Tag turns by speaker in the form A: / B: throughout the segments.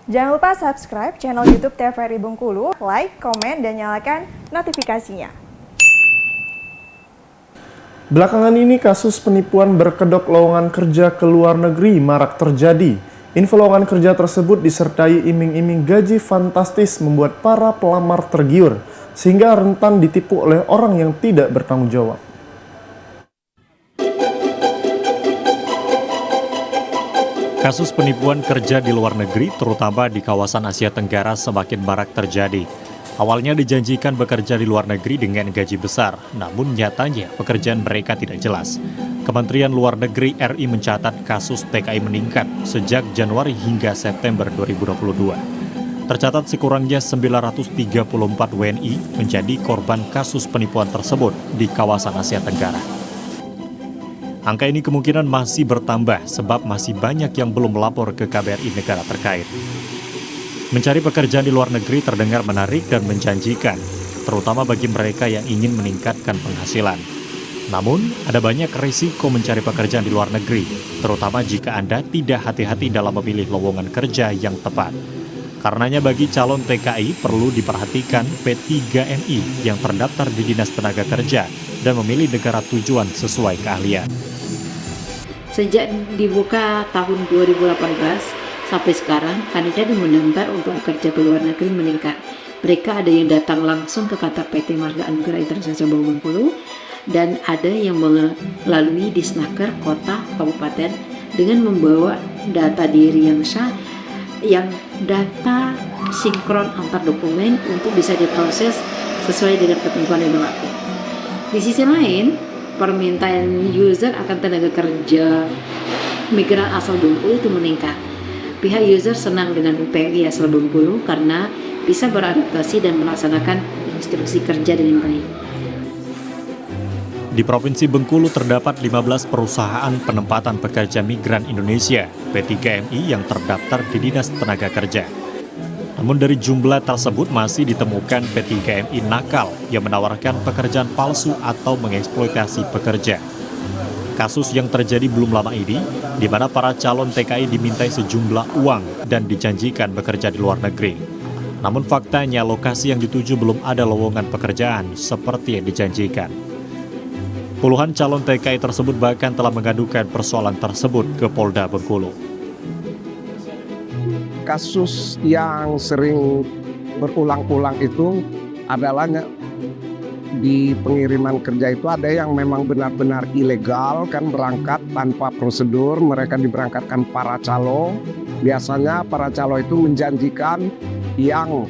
A: Jangan lupa subscribe channel YouTube TVRI Bengkulu, like, komen, dan nyalakan notifikasinya.
B: Belakangan ini kasus penipuan berkedok lowongan kerja ke luar negeri marak terjadi. Info lowongan kerja tersebut disertai iming-iming gaji fantastis membuat para pelamar tergiur, sehingga rentan ditipu oleh orang yang tidak bertanggung jawab.
C: Kasus penipuan kerja di luar negeri, terutama di kawasan Asia Tenggara, semakin marak terjadi. Awalnya dijanjikan bekerja di luar negeri dengan gaji besar, namun nyatanya pekerjaan mereka tidak jelas. Kementerian Luar Negeri RI mencatat kasus TKI meningkat sejak Januari hingga September 2022. Tercatat sekurangnya 934 WNI menjadi korban kasus penipuan tersebut di kawasan Asia Tenggara. Angka ini kemungkinan masih bertambah sebab masih banyak yang belum melapor ke KBRI negara terkait. Mencari pekerjaan di luar negeri terdengar menarik dan menjanjikan, terutama bagi mereka yang ingin meningkatkan penghasilan. Namun, ada banyak risiko mencari pekerjaan di luar negeri, terutama jika Anda tidak hati-hati dalam memilih lowongan kerja yang tepat. Karenanya bagi calon TKI perlu diperhatikan P3NI yang terdaftar di Dinas Tenaga Kerja dan memilih negara tujuan sesuai keahlian.
D: Sejak dibuka tahun 2018 sampai sekarang, kandidat yang mendaftar untuk bekerja ke luar negeri meningkat. Mereka ada yang datang langsung ke kantor PT Marga Anugerah Internasional Bengkulu dan ada yang melalui Disnaker kota kabupaten dengan membawa data diri yang sah, yang data sinkron antar dokumen untuk bisa diproses sesuai dengan ketentuan yang berlaku. Di sisi lain, permintaan user akan tenaga kerja migran asal Bengkulu itu meningkat. Pihak user senang dengan PRI asal Bengkulu karena bisa beradaptasi dan melaksanakan instruksi kerja dengan baik.
C: Di Provinsi Bengkulu terdapat 15 perusahaan penempatan pekerja migran Indonesia P3MI yang terdaftar di Dinas Tenaga Kerja. Namun dari jumlah tersebut masih ditemukan P3MI nakal yang menawarkan pekerjaan palsu atau mengeksploitasi pekerja. Kasus yang terjadi belum lama ini, di mana para calon TKI dimintai sejumlah uang dan dijanjikan bekerja di luar negeri. Namun faktanya lokasi yang dituju belum ada lowongan pekerjaan seperti yang dijanjikan. Puluhan calon TKI tersebut bahkan telah mengadukan persoalan tersebut ke Polda Bengkulu.
E: Kasus yang sering berulang-ulang itu adalah di pengiriman kerja itu ada yang memang benar-benar ilegal, kan berangkat tanpa prosedur. Mereka diberangkatkan para calo. Biasanya para calo itu menjanjikan yang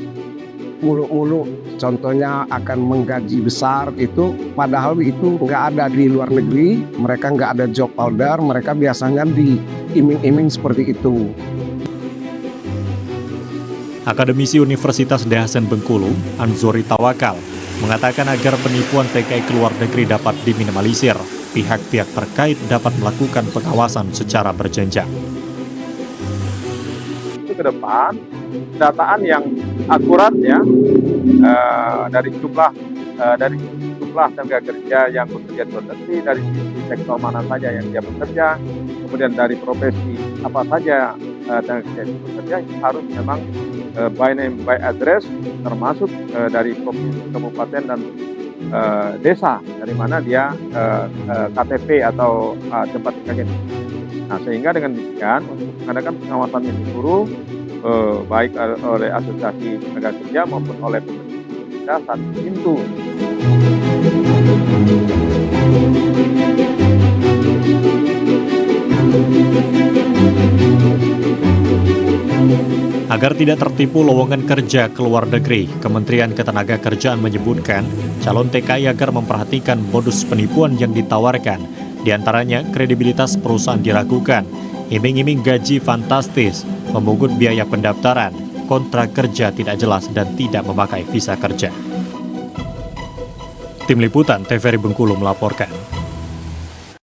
E: muluk-muluk, contohnya akan menggaji besar itu, padahal itu nggak ada di luar negeri. Mereka nggak ada job order, mereka biasanya diiming-iming seperti itu.
C: Akademisi Universitas Dahasan Bengkulu, Anzori Tawakal, mengatakan agar penipuan TKI ke luar negeri dapat diminimalisir, pihak-pihak terkait dapat melakukan pengawasan secara berjenjang.
F: Ke depan, dataan yang akurat ya dari jumlah tenaga kerja yang bekerja di luar negeri, dari sisi sektor mana saja yang dia bekerja, kemudian dari profesi apa saja tenaga kerja yang bekerja, harus memang by name by address, termasuk dari provinsi, kabupaten dan desa dari mana dia KTP atau tempat tinggalnya. Nah, sehingga dengan demikian untuk mengadakan pengawasan menyeluruh baik oleh asosiasi tenaga kerja maupun oleh pemerintah satu pintu.
C: Agar tidak tertipu lowongan kerja ke luar negeri, Kementerian Ketenagakerjaan menyebutkan calon TKI agar memperhatikan modus penipuan yang ditawarkan. Di antaranya kredibilitas perusahaan diragukan, iming-iming gaji fantastis, memungut biaya pendaftaran, kontrak kerja tidak jelas dan tidak memakai visa kerja. Tim Liputan TVRI Bengkulu melaporkan.